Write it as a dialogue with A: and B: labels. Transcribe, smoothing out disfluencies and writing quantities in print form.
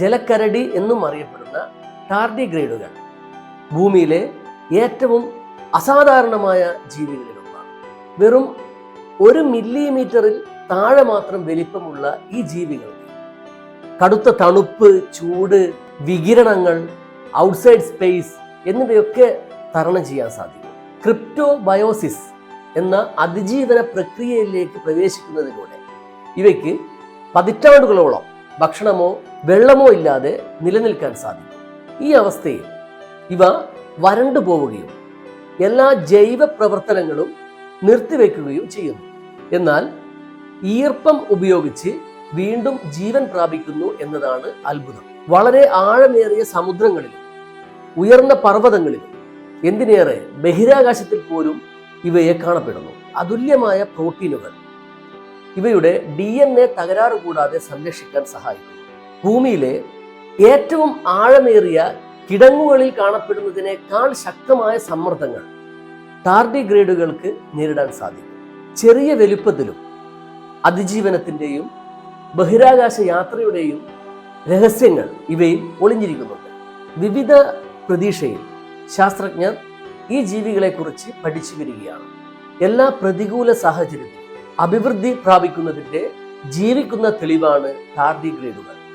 A: ജലക്കരടി എന്നും അറിയപ്പെടുന്ന ടാർഡിഗ്രേഡുകൾ ഭൂമിയിലെ ഏറ്റവും അസാധാരണമായ ജീവികളിലൊന്നാണ്. വെറും 1 മില്ലിമീറ്ററിൽ താഴെ മാത്രം വലിപ്പമുള്ള ഈ ജീവികൾ കടുത്ത തണുപ്പ്, ചൂട്, വികിരണങ്ങൾ, ഔട്ട്സൈഡ് സ്പേസ് എന്നിവയൊക്കെ തരണം ചെയ്യാൻ സാധിക്കും. ക്രിപ്റ്റോബയോസിസ് എന്ന അതിജീവന പ്രക്രിയയിലേക്ക് പ്രവേശിക്കുന്നതിലൂടെ ഇവയ്ക്ക് പതിറ്റാണ്ടുകളോളം ഭക്ഷണമോ വെള്ളമോ ഇല്ലാതെ നിലനിൽക്കാൻ സാധിക്കും. ഈ അവസ്ഥയിൽ ഇവ വരണ്ടു പോവുകയും എല്ലാ ജൈവ പ്രവർത്തനങ്ങളും നിർത്തിവെക്കുകയും ചെയ്യുന്നു. എന്നാൽ ഈർപ്പം ഉപയോഗിച്ച് വീണ്ടും ജീവൻ പ്രാപിക്കുന്നു എന്നതാണ് അത്ഭുതം. വളരെ ആഴമേറിയ സമുദ്രങ്ങളിലും ഉയർന്ന പർവ്വതങ്ങളിലും എന്തിനേറെ ബഹിരാകാശത്തിൽ പോലും ഇവയെ കാണപ്പെടുന്നു. അതുല്യമായ പ്രോട്ടീനുകൾ ഇവയുടെ DNA തകരാറ് കൂടാതെ സംരക്ഷിക്കാൻ സഹായിക്കുന്നു. ഭൂമിയിലെ ഏറ്റവും ആഴമേറിയ കിടങ്ങുകളിൽ കാണപ്പെടുന്നതിനേക്കാൾ ശക്തമായ സമ്മർദ്ദങ്ങൾ ടാർഡിഗ്രേഡുകൾക്ക് നേരിടാൻ സാധിക്കും. ചെറിയ വലുപ്പത്തിലും അതിജീവനത്തിൻ്റെയും ബഹിരാകാശ യാത്രയുടെയും രഹസ്യങ്ങൾ ഇവയിൽ ഒളിഞ്ഞിരിക്കുന്നുണ്ട്. വിവിധ പ്രതീക്ഷയിൽ ശാസ്ത്രജ്ഞർ ഈ ജീവികളെക്കുറിച്ച് പഠിച്ചു വരികയാണ്. എല്ലാ പ്രതികൂല സാഹചര്യത്തിലും അഭിവൃദ്ധി പ്രാപിക്കുന്നതിൻ്റെ ജീവിക്കുന്ന തെളിവാണ് ടാർഡിഗ്രേഡുകൾ.